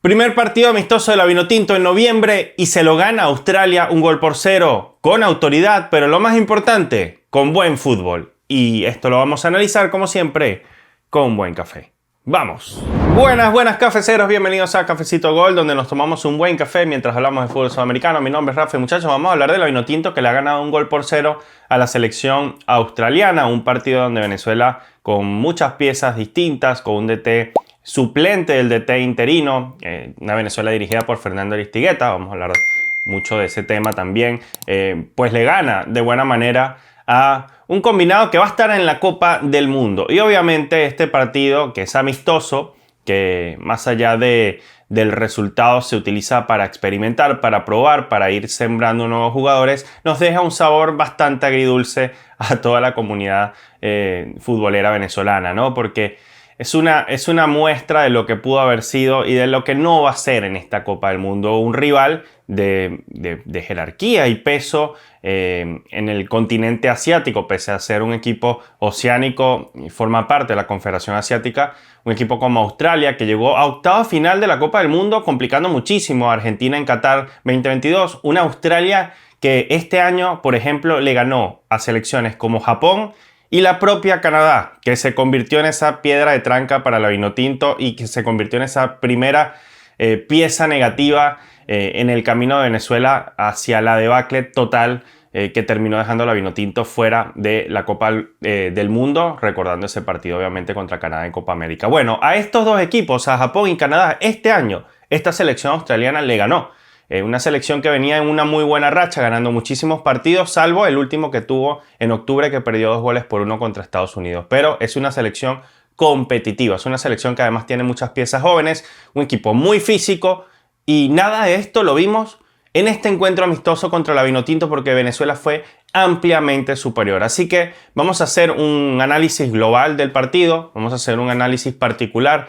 Primer partido amistoso de la Vinotinto en noviembre y se lo gana Australia 1-0 con autoridad, pero lo más importante, con buen fútbol. Y esto lo vamos a analizar como siempre con un buen café. ¡Vamos! Buenas cafeceros, bienvenidos a Cafecito Gol, donde nos tomamos un buen café mientras hablamos de fútbol sudamericano. Mi nombre es Rafa y muchachos, vamos a hablar de la Vinotinto que le ha ganado 1-0 a la selección australiana. Un partido donde Venezuela, con muchas piezas distintas, con un DT suplente del DT interino, una Venezuela dirigida por Fernando Aristigueta, vamos a hablar mucho de ese tema también, pues le gana de buena manera a un combinado que va a estar en la Copa del Mundo. Y obviamente este partido, que es amistoso, que más allá del resultado se utiliza para experimentar, para probar, para ir sembrando nuevos jugadores, nos deja un sabor bastante agridulce a toda la comunidad futbolera venezolana, ¿no? Porque es una muestra de lo que pudo haber sido y de lo que no va a ser en esta Copa del Mundo. Un rival de jerarquía y peso en el continente asiático, pese a ser un equipo oceánico y forma parte de la Confederación Asiática. Un equipo como Australia, que llegó a octava final de la Copa del Mundo, complicando muchísimo a Argentina en Qatar 2022. Una Australia que este año, por ejemplo, le ganó a selecciones como Japón y la propia Canadá, que se convirtió en esa piedra de tranca para la Vinotinto y que se convirtió en esa primera pieza negativa en el camino de Venezuela hacia la debacle total que terminó dejando a la Vinotinto fuera de la Copa del Mundo, recordando ese partido obviamente contra Canadá en Copa América. Bueno, a estos dos equipos, a Japón y Canadá, este año esta selección australiana le ganó. Una selección que venía en una muy buena racha, ganando muchísimos partidos, salvo el último que tuvo en octubre, que perdió 2-1 contra Estados Unidos. Pero es una selección competitiva, es una selección que además tiene muchas piezas jóvenes, un equipo muy físico, y nada de esto lo vimos en este encuentro amistoso contra la Vinotinto, porque Venezuela fue ampliamente superior. Así que vamos a hacer un análisis global del partido, vamos a hacer un análisis particular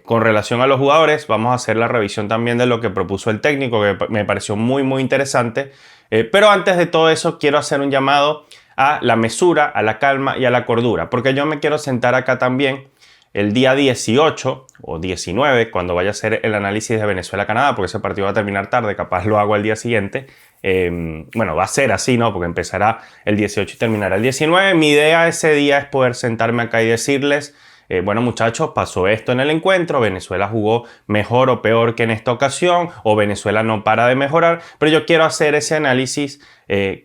con relación a los jugadores, vamos a hacer la revisión también de lo que propuso el técnico, que me pareció muy interesante. Pero antes de todo eso quiero hacer un llamado a la mesura, a la calma y a la cordura, porque yo me quiero sentar acá también el día 18 o 19, cuando vaya a hacer el análisis de Venezuela-Canadá, porque ese partido va a terminar tarde, capaz lo hago al día siguiente. Bueno, va a ser así, ¿no? Porque empezará el 18 y terminará el 19. Mi idea ese día es poder sentarme acá y decirles, bueno muchachos, pasó esto en el encuentro, Venezuela jugó mejor o peor que en esta ocasión, o Venezuela no para de mejorar, pero yo quiero hacer ese análisis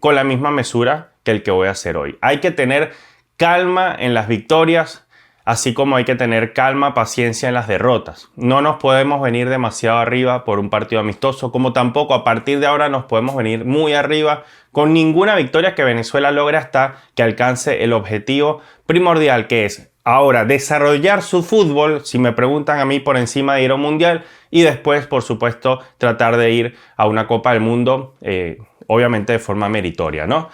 con la misma mesura que el que voy a hacer hoy. Hay que tener calma en las victorias, así como hay que tener calma, paciencia en las derrotas. No nos podemos venir demasiado arriba por un partido amistoso, como tampoco a partir de ahora nos podemos venir muy arriba con ninguna victoria que Venezuela logre hasta que alcance el objetivo primordial, que es ahora desarrollar su fútbol, si me preguntan a mí, por encima de ir a un mundial, y después, por supuesto, tratar de ir a una Copa del Mundo, obviamente de forma meritoria, ¿no?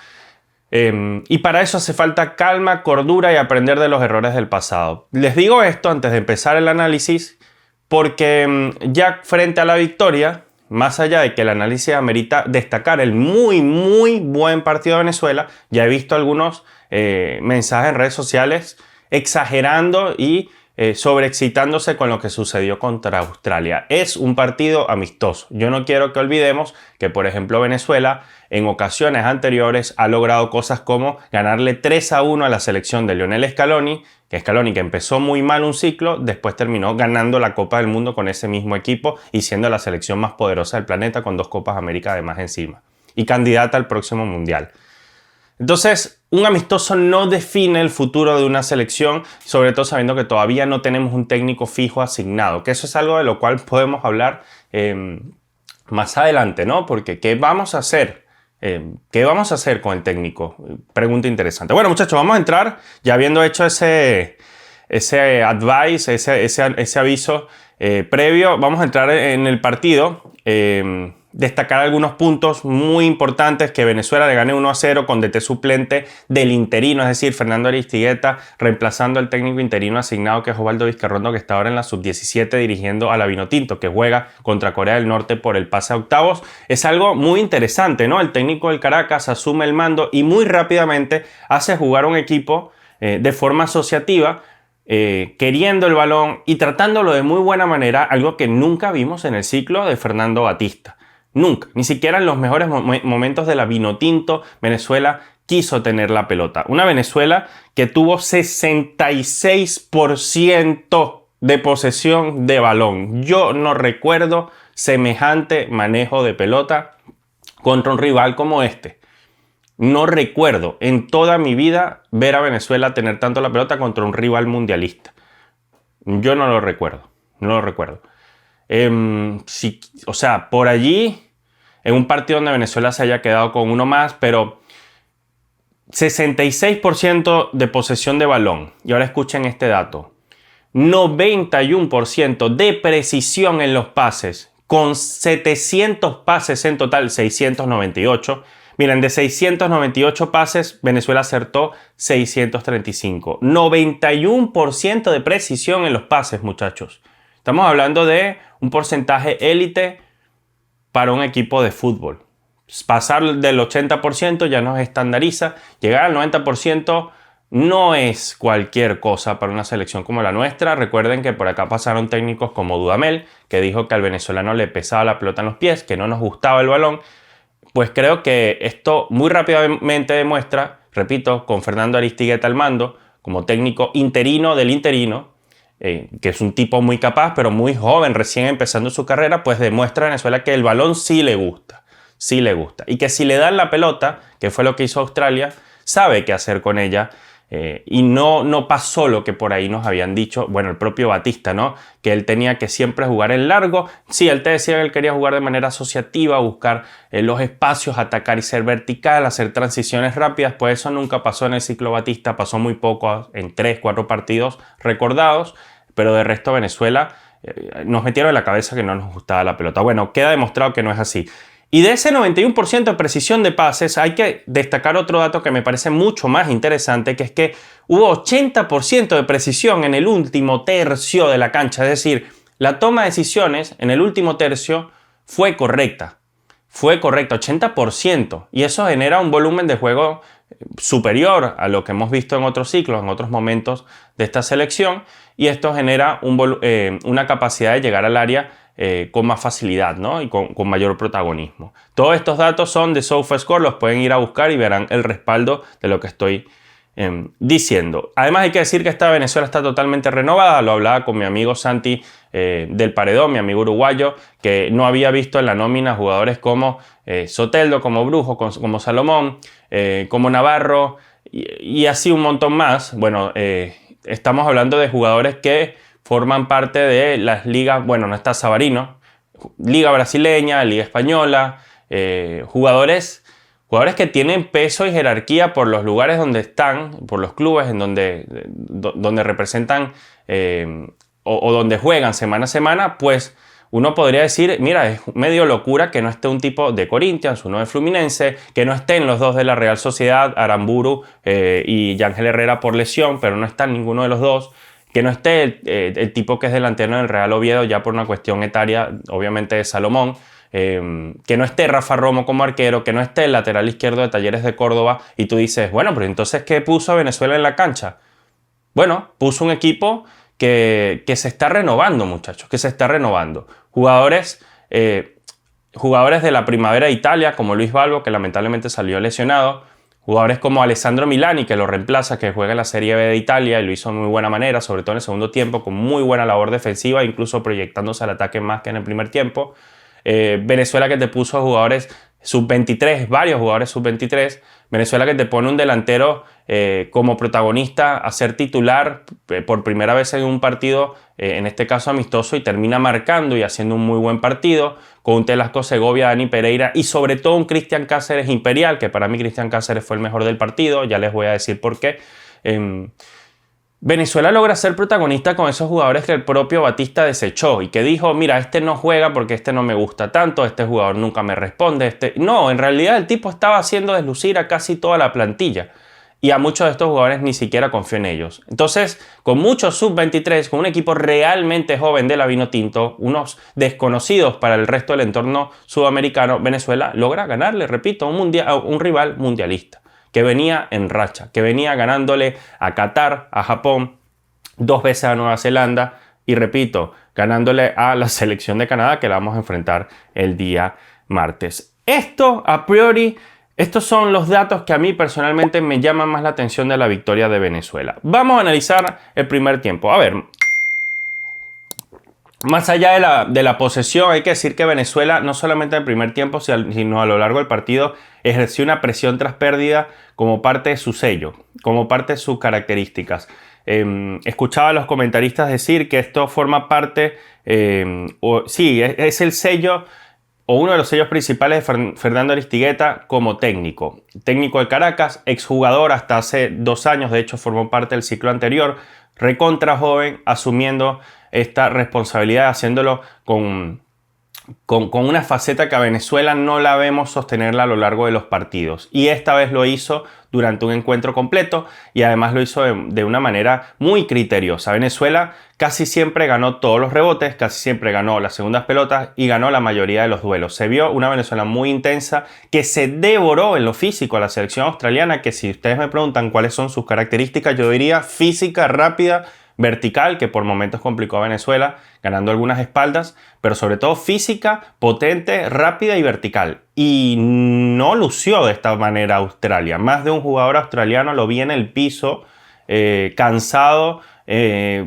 Y para eso hace falta calma, cordura y aprender de los errores del pasado. Les digo esto antes de empezar el análisis porque ya frente a la victoria, más allá de que el análisis amerita destacar el muy buen partido de Venezuela, ya he visto algunos mensajes en redes sociales exagerando y sobreexcitándose con lo que sucedió contra Australia. Es un partido amistoso. Yo no quiero que olvidemos que, por ejemplo, Venezuela en ocasiones anteriores ha logrado cosas como ganarle 3-1 a la selección de Lionel Scaloni, que empezó muy mal un ciclo, después terminó ganando la Copa del Mundo con ese mismo equipo y siendo la selección más poderosa del planeta, con 2 Copas América además encima, y candidata al próximo Mundial. Entonces, un amistoso no define el futuro de una selección, sobre todo sabiendo que todavía no tenemos un técnico fijo asignado, que eso es algo de lo cual podemos hablar más adelante, ¿no? Porque ¿qué vamos a hacer? ¿Qué vamos a hacer con el técnico? Pregunta interesante. Bueno, muchachos, vamos a entrar, ya habiendo hecho ese advice, ese aviso previo, vamos a entrar en el partido. Destacar algunos puntos muy importantes: que Venezuela le gane 1-0 con DT suplente del interino, es decir, Fernando Aristigueta, reemplazando al técnico interino asignado, que es Osvaldo Vizcarrondo, que está ahora en la sub-17 dirigiendo a la Vinotinto, que juega contra Corea del Norte por el pase a octavos. Es algo muy interesante, ¿no? El técnico del Caracas asume el mando y muy rápidamente hace jugar un equipo de forma asociativa, queriendo el balón y tratándolo de muy buena manera, algo que nunca vimos en el ciclo de Fernando Batista. Nunca, ni siquiera en los mejores momentos de la Vinotinto, Venezuela quiso tener la pelota. Una Venezuela que tuvo 66% de posesión de balón. Yo no recuerdo semejante manejo de pelota contra un rival como este. No recuerdo en toda mi vida ver a Venezuela tener tanto la pelota contra un rival mundialista. Yo no lo recuerdo, no lo recuerdo. O sea, por allí, en un partido donde Venezuela se haya quedado con uno más, pero 66% de posesión de balón. Y ahora escuchen este dato. 91% de precisión en los pases, con 700 pases en total, 698. Miren, de 698 pases, Venezuela acertó 635. 91% de precisión en los pases, muchachos. Estamos hablando de un porcentaje élite para un equipo de fútbol. Pasar del 80% ya nos estandariza. Llegar al 90% no es cualquier cosa para una selección como la nuestra. Recuerden que por acá pasaron técnicos como Dudamel, que dijo que al venezolano le pesaba la pelota en los pies, que no nos gustaba el balón. Pues creo que esto muy rápidamente demuestra, repito, con Fernando Aristigueta al mando, como técnico interino del interino, que es un tipo muy capaz, pero muy joven, recién empezando su carrera, pues demuestra a Venezuela que el balón sí le gusta. Sí le gusta. Y que si le dan la pelota, que fue lo que hizo Australia, sabe qué hacer con ella. Y no pasó lo que por ahí nos habían dicho, bueno, el propio Batista, ¿no? Que él tenía que siempre jugar en largo. Sí, él te decía que él quería jugar de manera asociativa, buscar los espacios, atacar y ser vertical, hacer transiciones rápidas. Pues eso nunca pasó en el ciclo Batista, pasó muy poco, en 3-4 partidos recordados, pero de resto Venezuela nos metieron en la cabeza que no nos gustaba la pelota. Bueno, queda demostrado que no es así. Y de ese 91% de precisión de pases hay que destacar otro dato que me parece mucho más interesante, que es que hubo 80% de precisión en el último tercio de la cancha. Es decir, la toma de decisiones en el último tercio fue correcta. Fue correcta, 80%. Y eso genera un volumen de juego superior a lo que hemos visto en otros ciclos, en otros momentos de esta selección. Y esto genera una capacidad de llegar al área con más facilidad, ¿no? Y con mayor protagonismo. Todos estos datos son de SofaScore, los pueden ir a buscar y verán el respaldo de lo que estoy diciendo. Además hay que decir que esta Venezuela está totalmente renovada. Lo hablaba con mi amigo Santi del Paredón, mi amigo uruguayo, que no había visto en la nómina jugadores como Soteldo, como Brujo, como Salomón, como Navarro y así un montón más. Bueno, estamos hablando de jugadores que forman parte de las ligas, bueno, no está Savarino, Liga Brasileña, Liga Española, jugadores que tienen peso y jerarquía por los lugares donde están, por los clubes en donde representan o donde juegan semana a semana, pues uno podría decir, mira, es medio locura que no esté un tipo de Corinthians, uno de Fluminense, que no estén los dos de la Real Sociedad, Aramburu y Yángel Herrera por lesión, pero no están ninguno de los dos. Que no esté el tipo que es delantero del Real Oviedo ya por una cuestión etaria, obviamente de Salomón, que no esté Rafa Romo como arquero, que no esté el lateral izquierdo de Talleres de Córdoba, y tú dices, bueno, pero entonces ¿qué puso Venezuela en la cancha? Bueno, puso un equipo que se está renovando, muchachos, que se está renovando. Jugadores de la Primavera de Italia, como Luis Balbo, que lamentablemente salió lesionado. Jugadores como Alessandro Milani, que lo reemplaza, que juega en la Serie B de Italia y lo hizo de muy buena manera, sobre todo en el segundo tiempo, con muy buena labor defensiva, incluso proyectándose al ataque más que en el primer tiempo. Venezuela, que te puso a jugadores sub-23, varios jugadores sub-23. Venezuela, que te pone un delantero como protagonista a ser titular por primera vez en un partido, en este caso amistoso, y termina marcando y haciendo un muy buen partido, con un Telasco Segovia, Dani Pereira y sobre todo un Cristian Cáceres imperial, que para mí Cristian Cáceres fue el mejor del partido, ya les voy a decir por qué. Venezuela logra ser protagonista con esos jugadores que el propio Batista desechó y que dijo, mira, este no juega porque este no me gusta tanto, este jugador nunca me responde. No, en realidad el tipo estaba haciendo deslucir a casi toda la plantilla y a muchos de estos jugadores ni siquiera confió en ellos. Entonces, con muchos sub-23, con un equipo realmente joven de la Vinotinto, unos desconocidos para el resto del entorno sudamericano, Venezuela logra ganarle, repito, a un rival mundialista que venía en racha, que venía ganándole a Qatar, a Japón, 2 veces a Nueva Zelanda y repito, ganándole a la selección de Canadá que la vamos a enfrentar el día martes. Esto, a priori, estos son los datos que a mí personalmente me llaman más la atención de la victoria de Venezuela. Vamos a analizar el primer tiempo. A ver, más allá de la posesión, hay que decir que Venezuela, no solamente en el primer tiempo, sino a lo largo del partido, ejerció una presión tras pérdida como parte de su sello, como parte de sus características. Escuchaba a los comentaristas decir que esto forma parte, sí, es el sello o uno de los sellos principales de Fernando Aristigueta como técnico. Técnico de Caracas, exjugador hasta hace 2 años, de hecho formó parte del ciclo anterior, recontra joven, asumiendo esta responsabilidad, haciéndolo con una faceta que a Venezuela no la vemos sostenerla a lo largo de los partidos. Y esta vez lo hizo durante un encuentro completo y además lo hizo de una manera muy criteriosa. Venezuela casi siempre ganó todos los rebotes, casi siempre ganó las segundas pelotas y ganó la mayoría de los duelos. Se vio una Venezuela muy intensa que se devoró en lo físico a la selección australiana, que si ustedes me preguntan cuáles son sus características, yo diría física, rápida, vertical, que por momentos complicó a Venezuela, ganando algunas espaldas, pero sobre todo física, potente, rápida y vertical. Y no lució de esta manera Australia. Más de un jugador australiano lo vi en el piso, cansado,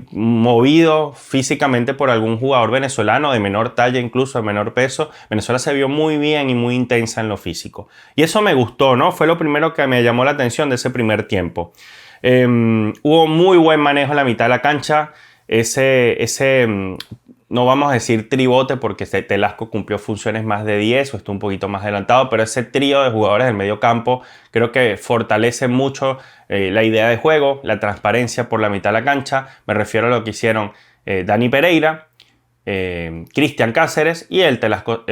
movido físicamente por algún jugador venezolano de menor talla, incluso de menor peso. Venezuela se vio muy bien y muy intensa en lo físico. Y eso me gustó, ¿no? Fue lo primero que me llamó la atención de ese primer tiempo. Hubo muy buen manejo en la mitad de la cancha. No vamos a decir tribote porque Telasco cumplió funciones más de 10 o está un poquito más adelantado, pero ese trío de jugadores del medio campo creo que fortalece mucho la idea de juego, la transparencia por la mitad de la cancha. Me refiero a lo que hicieron Dani Pereira, Cristian Cáceres y el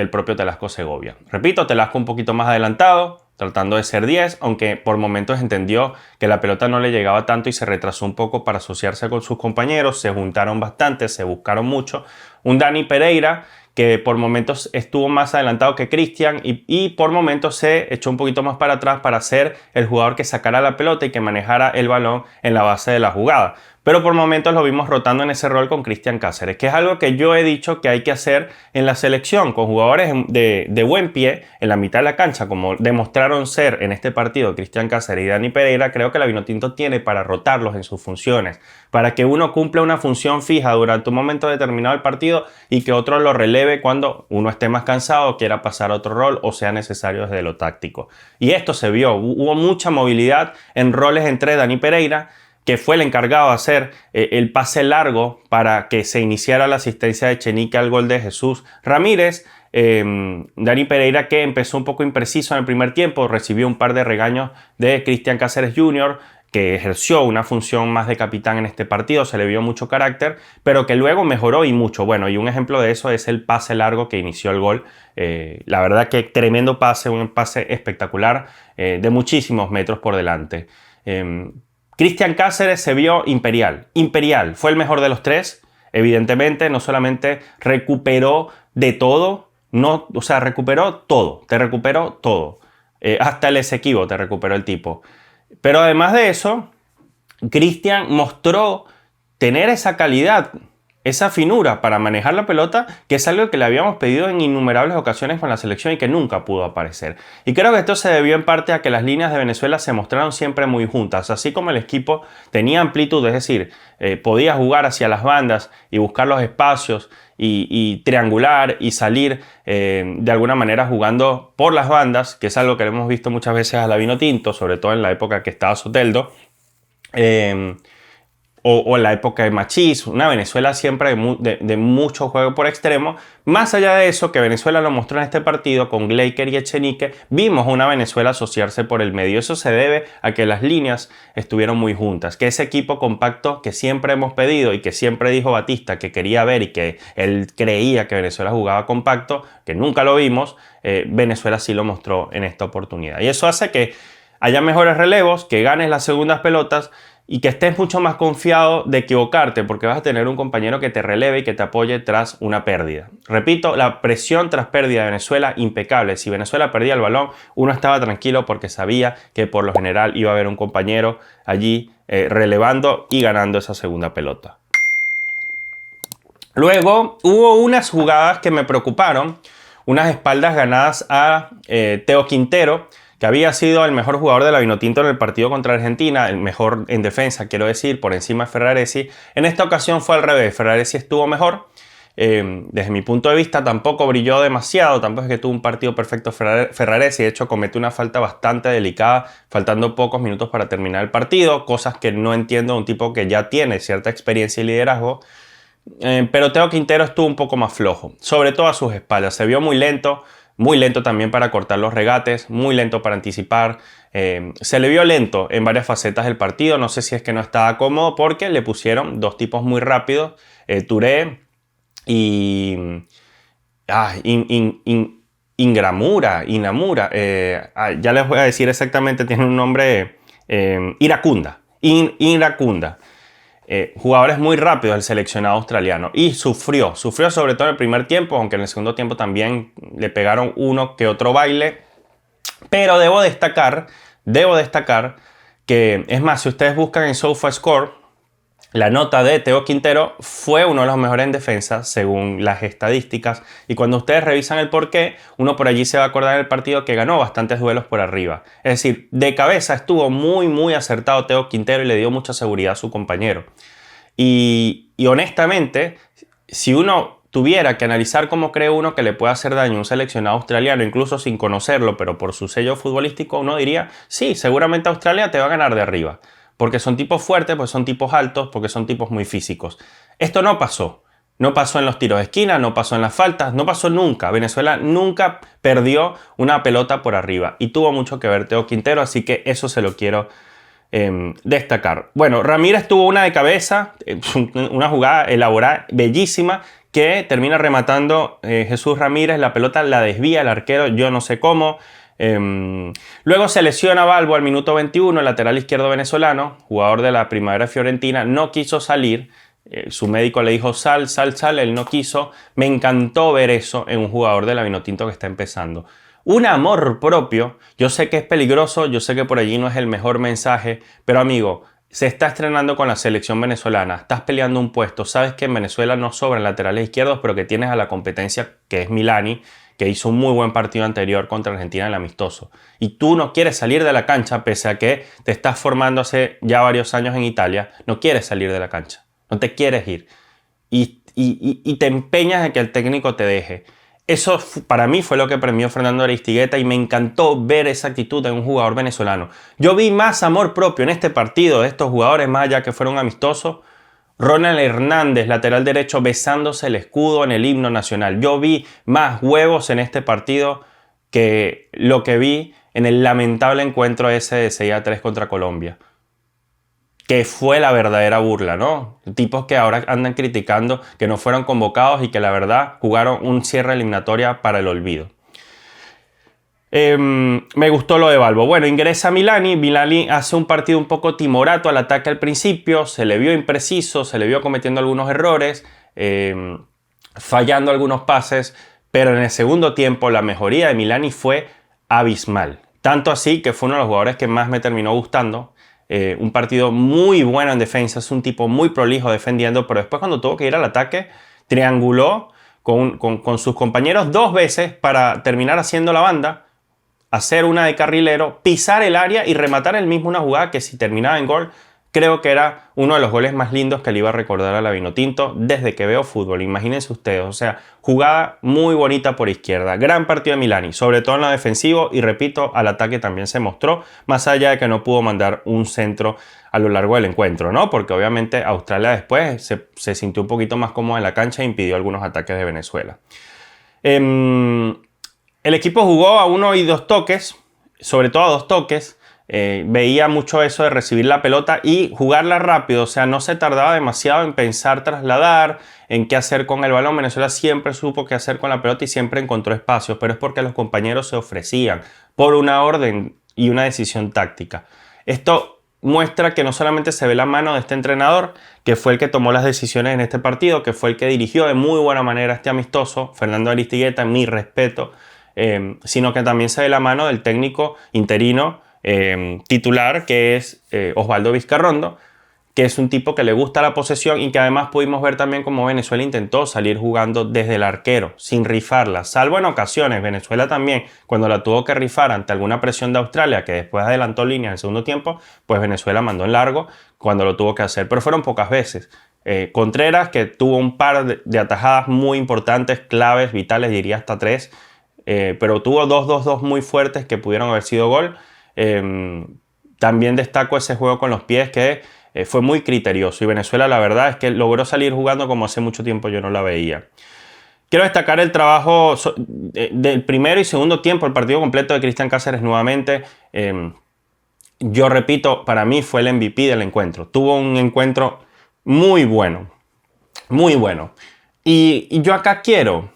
propio Telasco Segovia. Repito, Telasco un poquito más adelantado, tratando de ser 10, aunque por momentos entendió que la pelota no le llegaba tanto y se retrasó un poco para asociarse con sus compañeros. Se juntaron bastante, se buscaron mucho. Un Dani Pereira que por momentos estuvo más adelantado que Cristian y por momentos se echó un poquito más para atrás para ser el jugador que sacara la pelota y que manejara el balón en la base de la jugada. Pero por momentos lo vimos rotando en ese rol con Cristian Cáceres, que es algo que yo he dicho que hay que hacer en la selección, con jugadores de buen pie en la mitad de la cancha, como demostraron ser en este partido Cristian Cáceres y Dani Pereira. Creo que la Vinotinto tiene para rotarlos en sus funciones, para que uno cumpla una función fija durante un momento determinado del partido y que otro lo releve cuando uno esté más cansado, quiera pasar a otro rol o sea necesario desde lo táctico. Y esto se vio, hubo mucha movilidad en roles entre Dani Pereira, que fue el encargado de hacer el pase largo para que se iniciara la asistencia de Echenique al gol de Jesús Ramírez. Dani Pereira, que empezó un poco impreciso en el primer tiempo, recibió un par de regaños de Cristian Cáceres Jr., que ejerció una función más de capitán en este partido, se le vio mucho carácter, pero que luego mejoró y mucho. Bueno, y un ejemplo de eso es el pase largo que inició el gol. La verdad que tremendo pase, un pase espectacular de muchísimos metros por delante. Cristian Cáceres se vio imperial. Imperial, fue el mejor de los tres. Evidentemente, no solamente recuperó de todo, recuperó todo, te recuperó todo. Hasta el Esequibo te recuperó el tipo. Pero además de eso, Cristian mostró tener esa calidad, esa finura para manejar la pelota, que es algo que le habíamos pedido en innumerables ocasiones con la selección y que nunca pudo aparecer. Y creo que esto se debió en parte a que las líneas de Venezuela se mostraron siempre muy juntas, así como el equipo tenía amplitud, es decir, podía jugar hacia las bandas y buscar los espacios y triangular y salir de alguna manera jugando por las bandas, que es algo que hemos visto muchas veces a la Vinotinto, sobre todo en la época que estaba Soteldo. O en la época de Machís, una Venezuela siempre de mucho juego por extremo. Más allá de eso, que Venezuela lo mostró en este partido con Gleiker y Echenique, vimos una Venezuela asociarse por el medio. Eso se debe a que las líneas estuvieron muy juntas, que ese equipo compacto que siempre hemos pedido y que siempre dijo Batista que quería ver y que él creía que Venezuela jugaba compacto, que nunca lo vimos, Venezuela sí lo mostró en esta oportunidad. Y eso hace que haya mejores relevos, que ganes las segundas pelotas y que estés mucho más confiado de equivocarte porque vas a tener un compañero que te releve y que te apoye tras una pérdida. Repito, la presión tras pérdida de Venezuela impecable. Si Venezuela perdía el balón, uno estaba tranquilo porque sabía que por lo general iba a haber un compañero allí relevando y ganando esa segunda pelota. Luego hubo unas jugadas que me preocuparon, unas espaldas ganadas a Teo Quintero, que había sido el mejor jugador de la Vinotinto en el partido contra Argentina, el mejor en defensa, quiero decir, por encima de Ferraresi. En esta ocasión fue al revés, Ferraresi estuvo mejor. Desde mi punto de vista tampoco brilló demasiado, tampoco es que tuvo un partido perfecto Ferraresi, de hecho cometió una falta bastante delicada, faltando pocos minutos para terminar el partido, cosas que no entiendo de un tipo que ya tiene cierta experiencia y liderazgo. Pero Teo Quintero estuvo un poco más flojo, sobre todo a sus espaldas, se vio muy lento también para cortar los regates, muy lento para anticipar, se le vio lento en varias facetas del partido, no sé si es que no estaba cómodo porque le pusieron dos tipos muy rápidos, Touré y Inamura, ya les voy a decir exactamente, tiene un nombre, Iracunda. Jugadores muy rápidos el seleccionado australiano y sufrió sobre todo en el primer tiempo, aunque en el segundo tiempo también le pegaron uno que otro baile, pero debo destacar que, es más, si ustedes buscan en SofaScore, la nota de Teo Quintero fue uno de los mejores en defensa según las estadísticas, y cuando ustedes revisan el porqué, uno por allí se va a acordar del partido que ganó bastantes duelos por arriba. Es decir, de cabeza estuvo muy acertado Teo Quintero y le dio mucha seguridad a su compañero. Y honestamente, si uno tuviera que analizar cómo cree uno que le puede hacer daño a un seleccionado australiano, incluso sin conocerlo, pero por su sello futbolístico, uno diría, sí, seguramente Australia te va a ganar de arriba. Porque son tipos fuertes, porque son tipos altos, porque son tipos muy físicos. Esto no pasó. No pasó en los tiros de esquina, no pasó en las faltas, no pasó nunca. Venezuela nunca perdió una pelota por arriba. Y tuvo mucho que ver Teo Quintero, así que eso se lo quiero destacar. Bueno, Ramírez tuvo una de cabeza, una jugada elaborada, bellísima, que termina rematando Jesús Ramírez. La pelota la desvía el arquero, yo no sé cómo. Luego se lesiona Balbo al minuto 21, el lateral izquierdo venezolano, jugador de la Primavera Fiorentina, no quiso salir, su médico le dijo sal, él no quiso. Me encantó ver eso en un jugador de la Vinotinto que está empezando. Un amor propio, yo sé que es peligroso, yo sé que por allí no es el mejor mensaje, pero amigo, se está estrenando con la selección venezolana, estás peleando un puesto, sabes que en Venezuela no sobran laterales izquierdos, pero que tienes a la competencia que es Milani, que hizo un muy buen partido anterior contra Argentina en el amistoso. Y tú no quieres salir de la cancha, pese a que te estás formando hace ya varios años en Italia, no quieres salir de la cancha, no te quieres ir. Y te empeñas en que el técnico te deje. Eso para mí fue lo que premió Fernando Aristigueta y me encantó ver esa actitud de un jugador venezolano. Yo vi más amor propio en este partido de estos jugadores, más allá que fueron amistosos. Ronald Hernández, lateral derecho, besándose el escudo en el himno nacional. Yo vi más huevos en este partido que lo que vi en el lamentable encuentro ese de 6-3 contra Colombia, que fue la verdadera burla, ¿no? Tipos que ahora andan criticando que no fueron convocados y que la verdad jugaron un cierre eliminatoria para el olvido. Me gustó lo de Balbo. Bueno, ingresa Milani hace un partido un poco timorato al ataque al principio, se le vio impreciso, se le vio cometiendo algunos errores, fallando algunos pases, pero en el segundo tiempo la mejoría de Milani fue abismal. Tanto así que fue uno de los jugadores que más me terminó gustando. Un partido muy bueno en defensa, es un tipo muy prolijo defendiendo, pero después cuando tuvo que ir al ataque, trianguló con sus compañeros dos veces para terminar haciendo la banda, hacer una de carrilero, pisar el área y rematar él mismo una jugada que si terminaba en gol, creo que era uno de los goles más lindos que le iba a recordar a la Vinotinto desde que veo fútbol. Imagínense ustedes, o sea, jugada muy bonita por izquierda. Gran partido de Milani, sobre todo en lo defensivo y repito, al ataque también se mostró, más allá de que no pudo mandar un centro a lo largo del encuentro, ¿no? Porque obviamente Australia después se sintió un poquito más cómodo en la cancha e impidió algunos ataques de Venezuela. El equipo jugó a 1 y 2 toques, sobre todo a 2 toques. Veía mucho eso de recibir la pelota y jugarla rápido, o sea, no se tardaba demasiado en pensar trasladar, en qué hacer con el balón. Venezuela siempre supo qué hacer con la pelota y siempre encontró espacios, pero es porque los compañeros se ofrecían por una orden y una decisión táctica. Esto muestra que no solamente se ve la mano de este entrenador, que fue el que tomó las decisiones en este partido, que fue el que dirigió de muy buena manera este amistoso, Fernando Aristigueta, mi respeto, sino que también se ve la mano del técnico interino titular, que es Osvaldo Vizcarrondo, que es un tipo que le gusta la posesión y que además pudimos ver también cómo Venezuela intentó salir jugando desde el arquero, sin rifarla, salvo en ocasiones. Venezuela también, cuando la tuvo que rifar ante alguna presión de Australia, que después adelantó línea en el segundo tiempo, pues Venezuela mandó en largo cuando lo tuvo que hacer, pero fueron pocas veces. Contreras, que tuvo un par de atajadas muy importantes, claves, vitales, diría hasta 3, pero tuvo 2-2-2 muy fuertes que pudieron haber sido gol. También destaco ese juego con los pies que fue muy criterioso, y Venezuela la verdad es que logró salir jugando como hace mucho tiempo yo no la veía. Quiero destacar el trabajo del primero y segundo tiempo, el partido completo de Cristian Cáceres nuevamente. Yo repito, para mí fue el MVP del encuentro. Tuvo un encuentro muy bueno, muy bueno. Y yo acá quiero...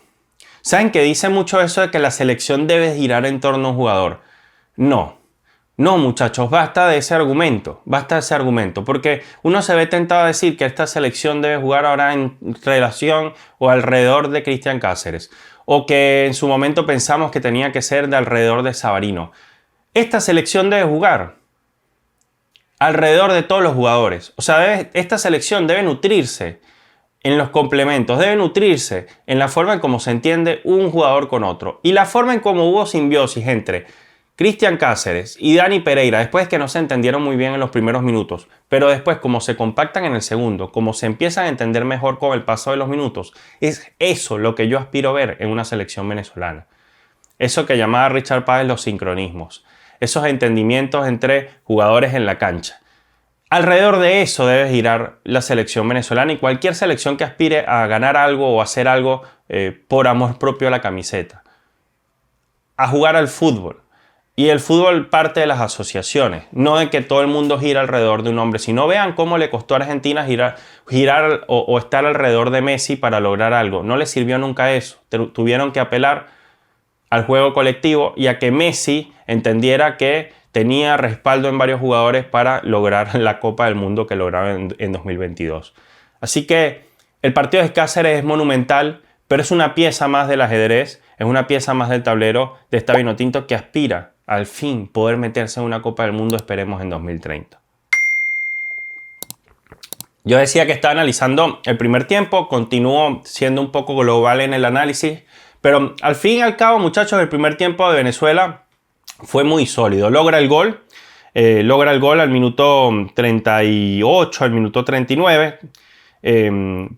¿Saben que dice mucho eso de que la selección debe girar en torno a un jugador? No. No, muchachos, basta de ese argumento, porque uno se ve tentado a decir que esta selección debe jugar ahora en relación o alrededor de Cristian Cáceres, o que en su momento pensamos que tenía que ser de alrededor de Savarino. Esta selección debe jugar alrededor de todos los jugadores, o sea, esta selección debe nutrirse en los complementos, debe nutrirse en la forma en cómo se entiende un jugador con otro, y la forma en cómo hubo simbiosis entre Cristian Cáceres y Dani Pereira, después que no se entendieron muy bien en los primeros minutos, pero después como se compactan en el segundo, como se empiezan a entender mejor con el paso de los minutos, es eso lo que yo aspiro a ver en una selección venezolana. Eso que llamaba Richard Páez los sincronismos, esos entendimientos entre jugadores en la cancha. Alrededor de eso debe girar la selección venezolana y cualquier selección que aspire a ganar algo o hacer algo por amor propio a la camiseta. A jugar al fútbol. Y el fútbol parte de las asociaciones, no de que todo el mundo gira alrededor de un hombre. Si no, vean cómo le costó a Argentina girar o estar alrededor de Messi para lograr algo. No le sirvió nunca eso. Tuvieron que apelar al juego colectivo y a que Messi entendiera que tenía respaldo en varios jugadores para lograr la Copa del Mundo que lograron en 2022. Así que el partido de Cáceres es monumental, pero es una pieza más del ajedrez, es una pieza más del tablero de esta Vinotinto que aspira al fin poder meterse en una Copa del Mundo, esperemos en 2030. Yo decía que estaba analizando el primer tiempo, continúo siendo un poco global en el análisis, pero al fin y al cabo, muchachos, el primer tiempo de Venezuela fue muy sólido. Logra el gol al minuto 38, al minuto 39,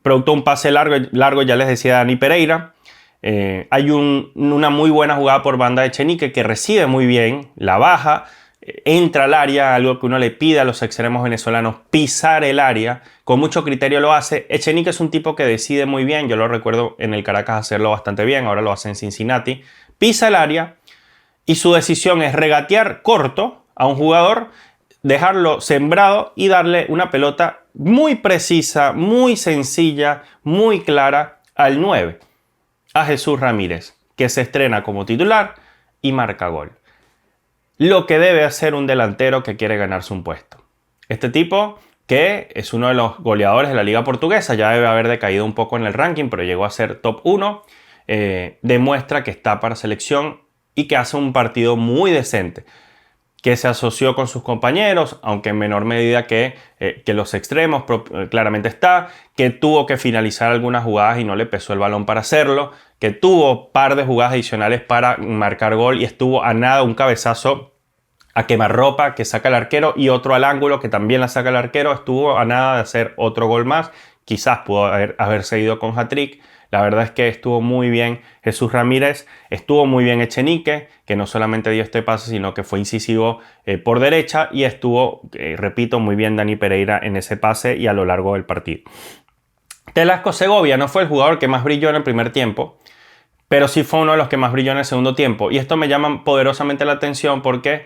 producto un pase largo, ya les decía, Dani Pereira. Hay una muy buena jugada por banda de Echenique que recibe muy bien, la baja, entra al área, algo que uno le pide a los extremos venezolanos, pisar el área, con mucho criterio lo hace. Echenique es un tipo que decide muy bien, yo lo recuerdo en el Caracas hacerlo bastante bien, ahora lo hace en Cincinnati, pisa el área y su decisión es regatear corto a un jugador, dejarlo sembrado y darle una pelota muy precisa, muy sencilla, muy clara al 9. A Jesús Ramírez, que se estrena como titular y marca gol. Lo que debe hacer un delantero que quiere ganarse un puesto. Este tipo, que es uno de los goleadores de la Liga Portuguesa, ya debe haber decaído un poco en el ranking, pero llegó a ser top 1, demuestra que está para selección y que hace un partido muy decente, que se asoció con sus compañeros, aunque en menor medida que los extremos, claramente está, que tuvo que finalizar algunas jugadas y no le pesó el balón para hacerlo, que tuvo par de jugadas adicionales para marcar gol y estuvo a nada un cabezazo a quemarropa que saca el arquero y otro al ángulo que también la saca el arquero, estuvo a nada de hacer otro gol más, quizás pudo haberse ido con hat-trick. La verdad es que estuvo muy bien Jesús Ramírez, estuvo muy bien Echenique, que no solamente dio este pase, sino que fue incisivo por derecha y estuvo, repito, muy bien Dani Pereira en ese pase y a lo largo del partido. Telasco Segovia no fue el jugador que más brilló en el primer tiempo, pero sí fue uno de los que más brilló en el segundo tiempo. Y esto me llama poderosamente la atención porque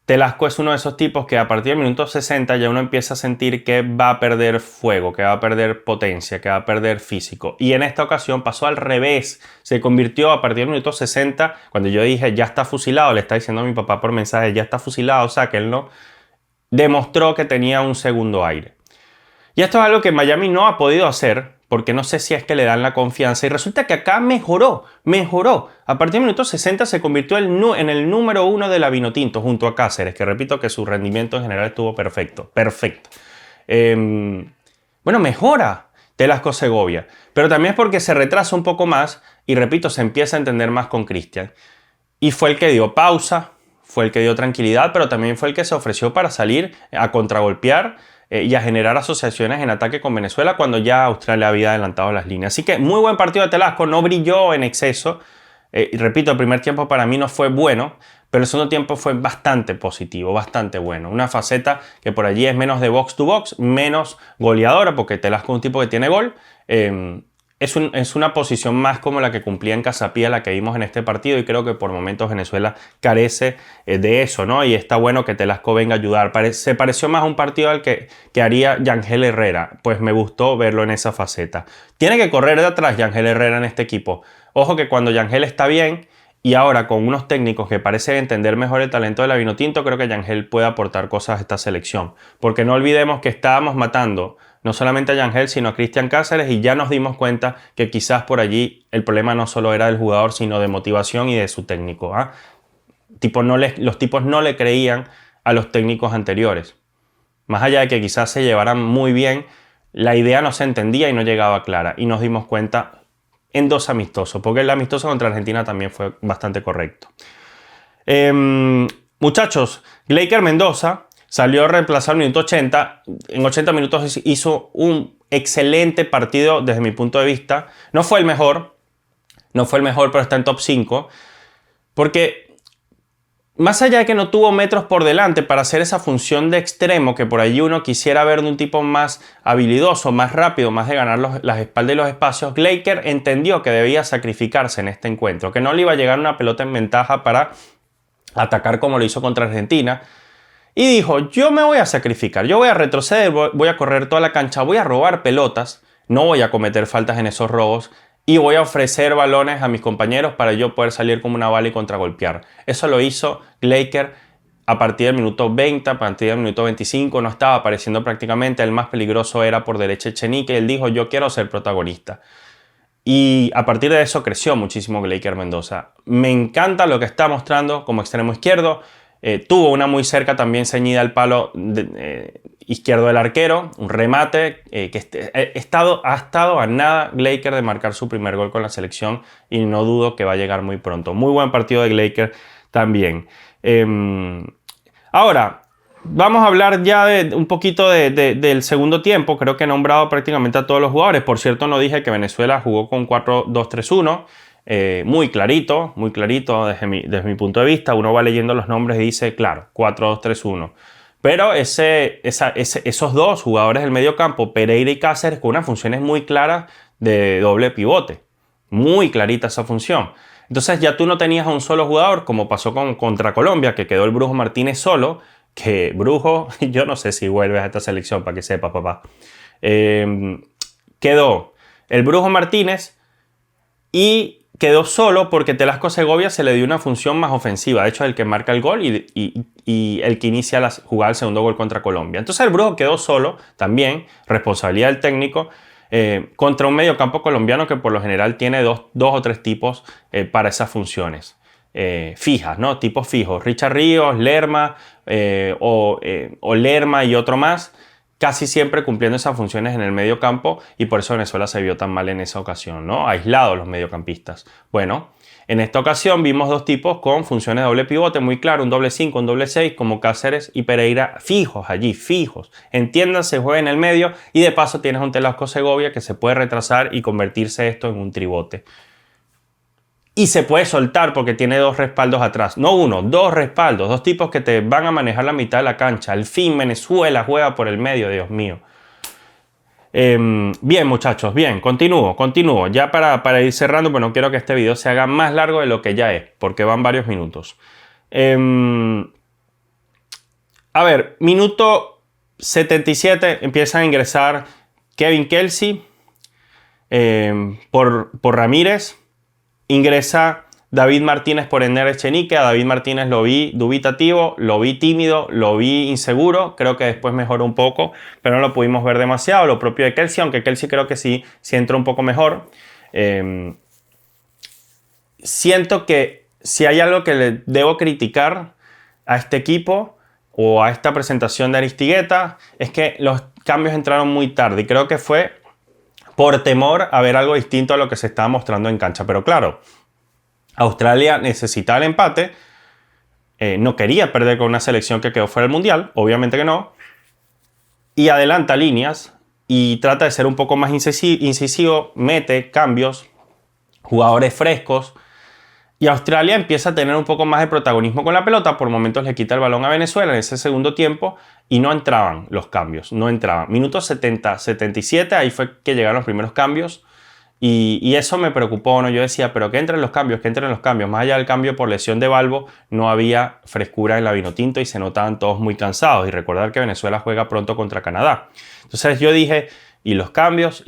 Telasco es uno de esos tipos que a partir del minuto 60 ya uno empieza a sentir que va a perder fuego, que va a perder potencia, que va a perder físico. Y en esta ocasión pasó al revés. Se convirtió a partir del minuto 60, cuando yo dije ya está fusilado, le está diciendo a mi papá por mensaje, ya está fusilado, sáquenlo. Demostró que tenía un segundo aire. Y esto es algo que Miami no ha podido hacer, porque no sé si es que le dan la confianza. Y resulta que acá mejoró. A partir del minuto 60 se convirtió en el número 1 de la Vinotinto junto a Cáceres, que repito que su rendimiento en general estuvo perfecto. Bueno, mejora Telasco Segovia, pero también es porque se retrasa un poco más y repito, se empieza a entender más con Cristian. Y fue el que dio pausa, fue el que dio tranquilidad, pero también fue el que se ofreció para salir a contragolpear y a generar asociaciones en ataque con Venezuela cuando ya Australia había adelantado las líneas. Así que muy buen partido de Telasco, no brilló en exceso. Y repito, el primer tiempo para mí no fue bueno, pero el segundo tiempo fue bastante positivo, bastante bueno. Una faceta que por allí es menos de box to box, menos goleadora, porque Telasco es un tipo que tiene gol. Es una posición más como la que cumplía en Casapía, la que vimos en este partido, y creo que por momentos Venezuela carece de eso, ¿no? Y está bueno que Telasco venga a ayudar. Se pareció más a un partido al que haría Yangel Herrera, pues me gustó verlo en esa faceta. Tiene que correr de atrás Yangel Herrera en este equipo. Ojo que cuando Yangel está bien y ahora con unos técnicos que parecen entender mejor el talento de la Vinotinto, creo que Yangel puede aportar cosas a esta selección. Porque no olvidemos que estábamos matando no solamente a Yangel, sino a Cristian Cáceres, y ya nos dimos cuenta que quizás por allí el problema no solo era del jugador, sino de motivación y de su técnico. Los tipos no le creían a los técnicos anteriores. Más allá de que quizás se llevaran muy bien, la idea no se entendía y no llegaba clara. Y nos dimos cuenta en 2 amistosos, porque el amistoso contra Argentina también fue bastante correcto. Muchachos, Gleiker Mendoza salió a reemplazar al minuto 80. En 80 minutos hizo un excelente partido desde mi punto de vista. No fue el mejor, pero está en top 5. Porque más allá de que no tuvo metros por delante para hacer esa función de extremo que por allí uno quisiera ver de un tipo más habilidoso, más rápido, más de ganar las espaldas y los espacios, Gleiker entendió que debía sacrificarse en este encuentro, que no le iba a llegar una pelota en ventaja para atacar como lo hizo contra Argentina. Y dijo, yo me voy a sacrificar, yo voy a retroceder, voy a correr toda la cancha, voy a robar pelotas, no voy a cometer faltas en esos robos y voy a ofrecer balones a mis compañeros para yo poder salir como una bala y contragolpear. Eso lo hizo Gleiker a partir del minuto 20, a partir del minuto 25, no estaba apareciendo prácticamente, el más peligroso era por derecha Echenique, él dijo, yo quiero ser protagonista. Y a partir de eso creció muchísimo Gleiker Mendoza. Me encanta lo que está mostrando como extremo izquierdo. Tuvo una muy cerca también ceñida al palo izquierdo del arquero, un remate que ha estado a nada Gleiker de marcar su primer gol con la selección y no dudo que va a llegar muy pronto. Muy buen partido de Gleiker también. Ahora, vamos a hablar ya un poquito del segundo tiempo. Creo que he nombrado prácticamente a todos los jugadores. Por cierto, no dije que Venezuela jugó con 4-2-3-1. Muy clarito desde mi punto de vista. Uno va leyendo los nombres y dice, claro, 4-2-3-1. Pero esos dos jugadores del medio campo, Pereira y Cáceres, con unas funciones muy claras de doble pivote. Muy clarita esa función. Entonces ya tú no tenías a un solo jugador, como pasó contra Colombia, que quedó el Brujo Martínez solo. Que Brujo, yo no sé si vuelves a esta selección, para que sepas, papá. Quedó el Brujo Martínez y quedó solo porque Telasco Segovia se le dio una función más ofensiva. De hecho, el que marca el gol y el que inicia la jugada del segundo gol contra Colombia. Entonces el Brujo quedó solo, también, responsabilidad del técnico, contra un mediocampo colombiano que por lo general tiene dos o tres tipos para esas funciones. Fijas, ¿no? Tipos fijos. Richard Ríos, Lerma o Lerma y otro más, casi siempre cumpliendo esas funciones en el medio campo, y por eso Venezuela se vio tan mal en esa ocasión, ¿no? Aislados los mediocampistas. Bueno, en esta ocasión vimos dos tipos con funciones de doble pivote, muy claro, un doble 5, un doble 6, como Cáceres y Pereira, fijos allí, fijos. Entiéndanse, juega en el medio y de paso tienes un Telasco Segovia que se puede retrasar y convertirse esto en un tribote. Y se puede soltar porque tiene dos respaldos atrás. No uno, dos respaldos. Dos tipos que te van a manejar la mitad de la cancha. Al fin Venezuela juega por el medio, Dios mío. Bien, muchachos, bien. Continúo. Ya para ir cerrando, pues no quiero que este video se haga más largo de lo que ya es, porque van varios minutos. A ver, minuto 77 empieza a ingresar Kevin Kelsey por Ramírez. Ingresa David Martínez por Ender Echenique. A David Martínez lo vi dubitativo, lo vi tímido, lo vi inseguro. Creo que después mejoró un poco, pero no lo pudimos ver demasiado. Lo propio de Kelce, aunque Kelce creo que sí entró un poco mejor. Siento que si hay algo que le debo criticar a este equipo o a esta presentación de Aristigueta, es que los cambios entraron muy tarde y creo que fue por temor a ver algo distinto a lo que se estaba mostrando en cancha. Pero claro, Australia necesitaba el empate, no quería perder con una selección que quedó fuera del Mundial, obviamente que no, y adelanta líneas y trata de ser un poco más incisivo, mete cambios, jugadores frescos, y Australia empieza a tener un poco más de protagonismo con la pelota. Por momentos le quita el balón a Venezuela en ese segundo tiempo y no entraban los cambios, no entraban. Minuto 70, 77, ahí fue que llegaron los primeros cambios y eso me preocupó, ¿no? Yo decía, pero que entren los cambios, que entren los cambios. Más allá del cambio por lesión de Balbo, no había frescura en la Vinotinto y se notaban todos muy cansados. Y recordar que Venezuela juega pronto contra Canadá. Entonces yo dije, y los cambios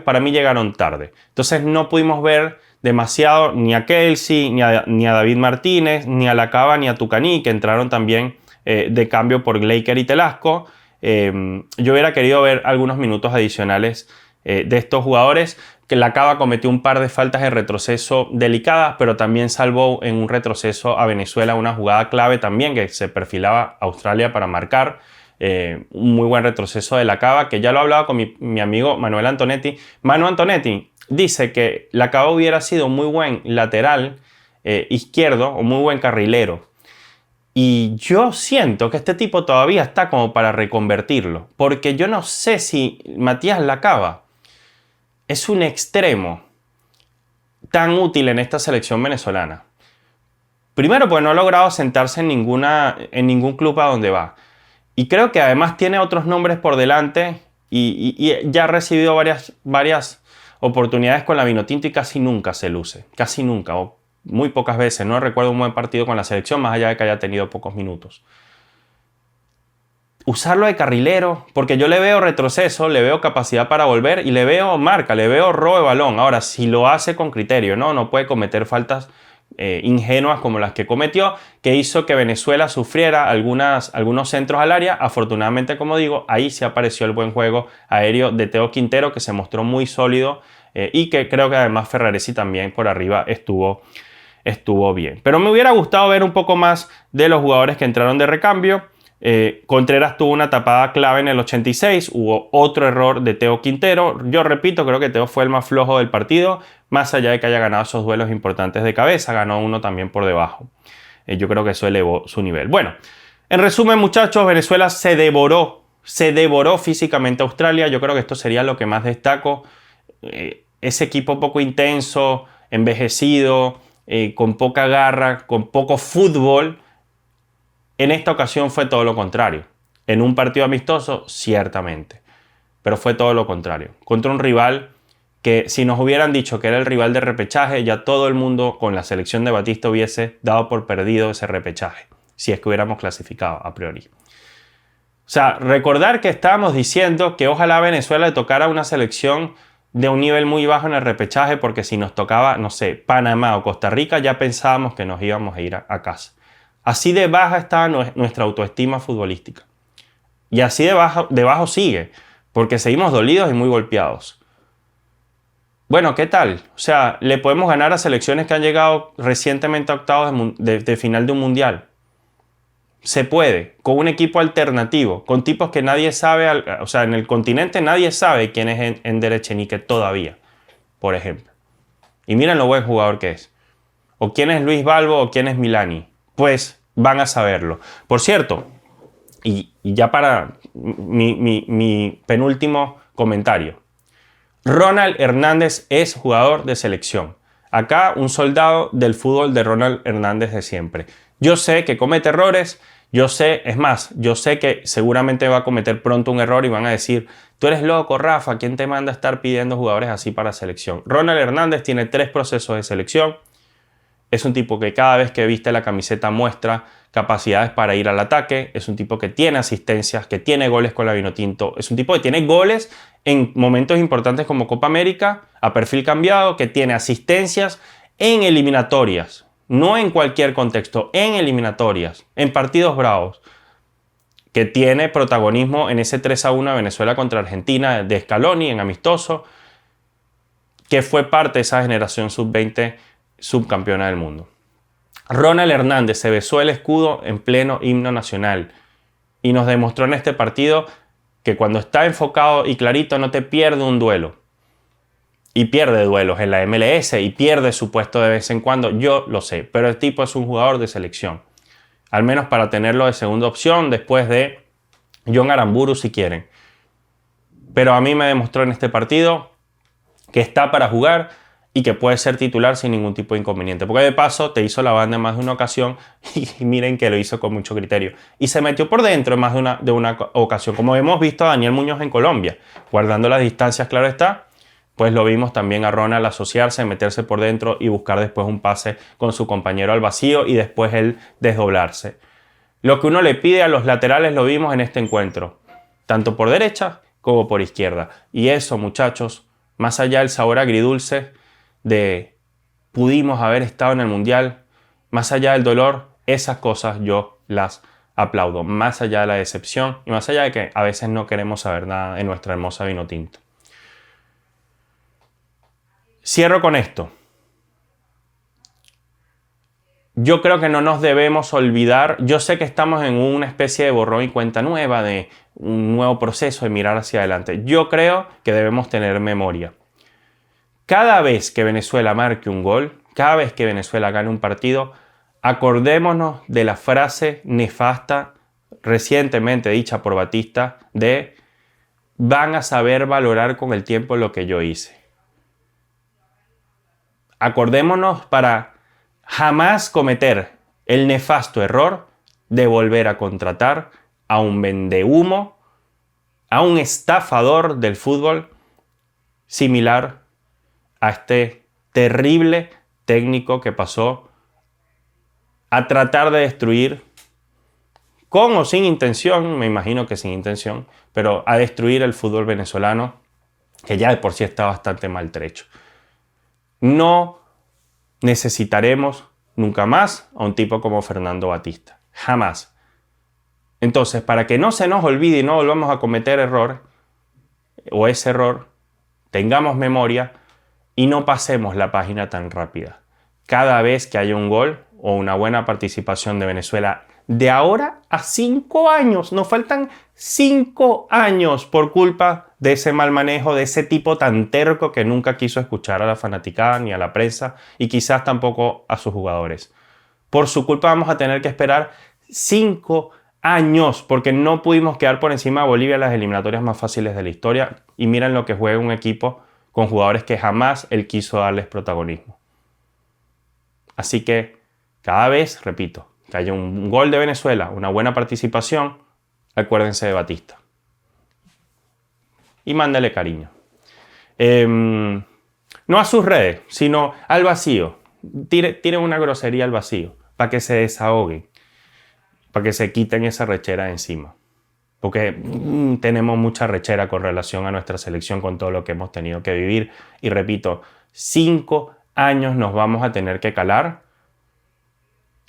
para mí llegaron tarde. Entonces no pudimos ver demasiado ni a Kelce, ni a David Martínez, ni a Lacaba, ni a Tucaní, que entraron también de cambio por Gleiker y Telasco. Yo hubiera querido ver algunos minutos adicionales de estos jugadores, que Lacaba cometió un par de faltas de retroceso delicadas, pero también salvó en un retroceso a Venezuela una jugada clave también, que se perfilaba a Australia para marcar. Un muy buen retroceso de Lacaba, que ya lo he hablado con mi amigo Manuel Antonetti. Manu Antonetti dice que Lacaba hubiera sido muy buen lateral izquierdo o muy buen carrilero. Y yo siento que este tipo todavía está como para reconvertirlo, porque yo no sé si Matías Lacaba es un extremo tan útil en esta selección venezolana. Primero, pues no ha logrado sentarse en ningún club a donde va. Y creo que además tiene otros nombres por delante y ya ha recibido varias oportunidades con la Vinotinto y casi nunca se luce. Casi nunca, o muy pocas veces. No recuerdo un buen partido con la selección, más allá de que haya tenido pocos minutos. Usarlo de carrilero, porque yo le veo retroceso, le veo capacidad para volver y le veo marca, le veo robo de balón. Ahora, si lo hace con criterio, no puede cometer faltas ingenuas como las que cometió, que hizo que Venezuela sufriera algunos centros al área. Afortunadamente, como digo, ahí sí apareció el buen juego aéreo de Teo Quintero, que se mostró muy sólido y que creo que además Ferraresi también por arriba estuvo bien. Pero me hubiera gustado ver un poco más de los jugadores que entraron de recambio. Contreras tuvo una tapada clave en el 86, hubo otro error de Teo Quintero. Yo repito, creo que Teo fue el más flojo del partido, más allá de que haya ganado esos duelos importantes de cabeza, ganó uno también por debajo. Yo creo que eso elevó su nivel. Bueno, en resumen, muchachos, Venezuela se devoró físicamente a Australia. Yo creo que esto sería lo que más destaco. Ese equipo poco intenso, envejecido, con poca garra, con poco fútbol. En esta ocasión fue todo lo contrario. En un partido amistoso, ciertamente. Pero fue todo lo contrario. Contra un rival que si nos hubieran dicho que era el rival de repechaje, ya todo el mundo con la selección de Batista hubiese dado por perdido ese repechaje. Si es que hubiéramos clasificado a priori. O sea, recordar que estábamos diciendo que ojalá a Venezuela le tocara una selección de un nivel muy bajo en el repechaje, porque si nos tocaba, no sé, Panamá o Costa Rica, ya pensábamos que nos íbamos a ir a casa. Así de baja estaba nuestra autoestima futbolística. Y así de bajo sigue, porque seguimos dolidos y muy golpeados. Bueno, ¿qué tal? O sea, le podemos ganar a selecciones que han llegado recientemente a octavos de final de un mundial. Se puede, con un equipo alternativo, con tipos que nadie sabe, o sea, en el continente nadie sabe quién es Ender Echenique todavía, por ejemplo. Y miren lo buen jugador que es. O quién es Luis Balbo o quién es Milani. Pues van a saberlo. Por cierto, y ya para mi penúltimo comentario. Ronald Hernández es jugador de selección. Acá un soldado del fútbol de Ronald Hernández de siempre. Yo sé que comete errores, yo sé que seguramente va a cometer pronto un error y van a decir, tú eres loco, Rafa, ¿quién te manda a estar pidiendo jugadores así para selección? Ronald Hernández tiene 3 procesos de selección. Es un tipo que cada vez que viste la camiseta muestra capacidades para ir al ataque. Es un tipo que tiene asistencias, que tiene goles con la Vinotinto. Es un tipo que tiene goles en momentos importantes como Copa América, a perfil cambiado, que tiene asistencias en eliminatorias, no en cualquier contexto, en eliminatorias, en partidos bravos, que tiene protagonismo en ese 3-1 de Venezuela contra Argentina de Scaloni en amistoso, que fue parte de esa generación sub-20 subcampeona del mundo. Ronald Hernández se besó el escudo en pleno himno nacional y nos demostró en este partido que cuando está enfocado y clarito no te pierde un duelo. Y pierde duelos en la MLS y pierde su puesto de vez en cuando, yo lo sé, pero el tipo es un jugador de selección. Al menos para tenerlo de segunda opción después de John Aramburu si quieren. Pero a mí me demostró en este partido que está para jugar y que puede ser titular sin ningún tipo de inconveniente. Porque de paso te hizo la banda en más de una ocasión y miren que lo hizo con mucho criterio. Y se metió por dentro en más de una ocasión. Como hemos visto a Daniel Muñoz en Colombia, guardando las distancias, claro está, pues lo vimos también a Ronald asociarse, meterse por dentro y buscar después un pase con su compañero al vacío y después él desdoblarse. Lo que uno le pide a los laterales lo vimos en este encuentro, tanto por derecha como por izquierda. Y eso, muchachos, más allá del sabor agridulce de pudimos haber estado en el Mundial, más allá del dolor, esas cosas yo las aplaudo, más allá de la decepción y más allá de que a veces no queremos saber nada de nuestra hermosa Vinotinto. Cierro con esto. Yo creo que no nos debemos olvidar, yo sé que estamos en una especie de borrón y cuenta nueva, de un nuevo proceso de mirar hacia adelante. Yo creo que debemos tener memoria. Cada vez que Venezuela marque un gol, cada vez que Venezuela gane un partido, acordémonos de la frase nefasta recientemente dicha por Batista de van a saber valorar con el tiempo lo que yo hice. Acordémonos para jamás cometer el nefasto error de volver a contratar a un vendehumo, a un estafador del fútbol similar a este terrible técnico que pasó a tratar de destruir, con o sin intención, me imagino que sin intención, pero a destruir el fútbol venezolano, que ya de por sí está bastante maltrecho. No necesitaremos nunca más a un tipo como Fernando Batista. Jamás. Entonces, para que no se nos olvide y no volvamos a cometer error, o ese error, tengamos memoria y no pasemos la página tan rápida. Cada vez que haya un gol o una buena participación de Venezuela, de ahora a 5 años, nos faltan 5 años por culpa de ese mal manejo, de ese tipo tan terco que nunca quiso escuchar a la fanaticada ni a la prensa y quizás tampoco a sus jugadores. Por su culpa vamos a tener que esperar 5 años porque no pudimos quedar por encima de Bolivia en las eliminatorias más fáciles de la historia y miren lo que juega un equipo con jugadores que jamás él quiso darles protagonismo. Así que cada vez, repito, que haya un gol de Venezuela, una buena participación, acuérdense de Batista. Y mándale cariño. No a sus redes, sino al vacío. Tiren una grosería al vacío, para que se desahoguen, para que se quiten esa rechera de encima. Porque tenemos mucha rechera con relación a nuestra selección, con todo lo que hemos tenido que vivir. Y repito, 5 años nos vamos a tener que calar.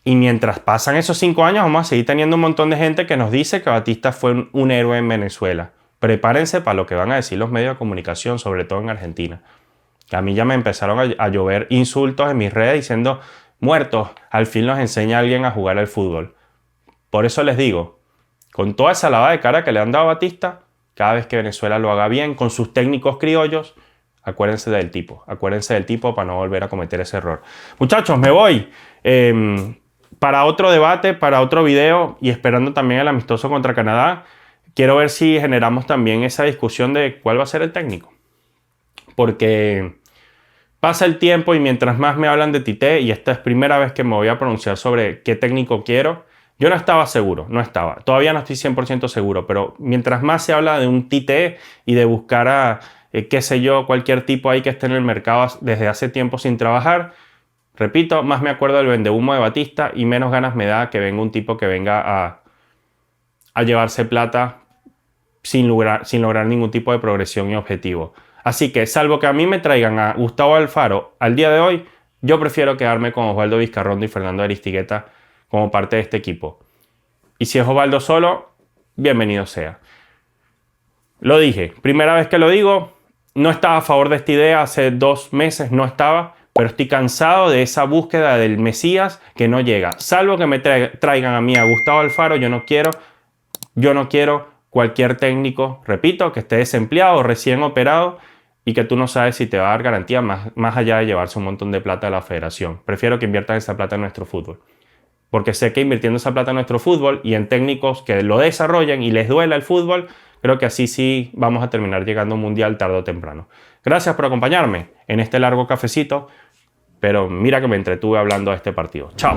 Y mientras pasan esos 5 años, vamos a seguir teniendo un montón de gente que nos dice que Batista fue un héroe en Venezuela. Prepárense para lo que van a decir los medios de comunicación, sobre todo en Argentina. A mí ya me empezaron a llover insultos en mis redes diciendo, muertos, al fin nos enseña a alguien a jugar al fútbol. Por eso les digo, con toda esa lavada de cara que le han dado a Batista, cada vez que Venezuela lo haga bien, con sus técnicos criollos, acuérdense del tipo para no volver a cometer ese error. Muchachos, me voy. Para otro debate, para otro video y esperando también el amistoso contra Canadá, quiero ver si generamos también esa discusión de cuál va a ser el técnico. Porque pasa el tiempo y mientras más me hablan de Tite, y esta es primera vez que me voy a pronunciar sobre qué técnico quiero, yo no estaba seguro, todavía no estoy 100% seguro, pero mientras más se habla de un Tite y de buscar a, qué sé yo, cualquier tipo ahí que esté en el mercado desde hace tiempo sin trabajar, repito, más me acuerdo del vendehumo de Batista y menos ganas me da que venga un tipo que venga a llevarse plata sin lograr ningún tipo de progresión y objetivo. Así que, salvo que a mí me traigan a Gustavo Alfaro al día de hoy, Yo prefiero quedarme con Osvaldo Vizcarrondo y Fernando Aristigueta como parte de este equipo. Y si es Osvaldo solo, bienvenido sea. Lo dije, primera vez que lo digo, no estaba a favor de esta idea, hace 2 meses no estaba, pero estoy cansado de esa búsqueda del Mesías que no llega. Salvo que me traigan a mí a Gustavo Alfaro, yo no quiero cualquier técnico, repito, que esté desempleado o recién operado y que tú no sabes si te va a dar garantía más allá de llevarse un montón de plata a la federación. Prefiero que inviertan esa plata en nuestro fútbol. Porque sé que invirtiendo esa plata en nuestro fútbol y en técnicos que lo desarrollen y les duela el fútbol, creo que así sí vamos a terminar llegando a un mundial tarde o temprano. Gracias por acompañarme en este largo cafecito, pero mira que me entretuve hablando de este partido. ¡Chao!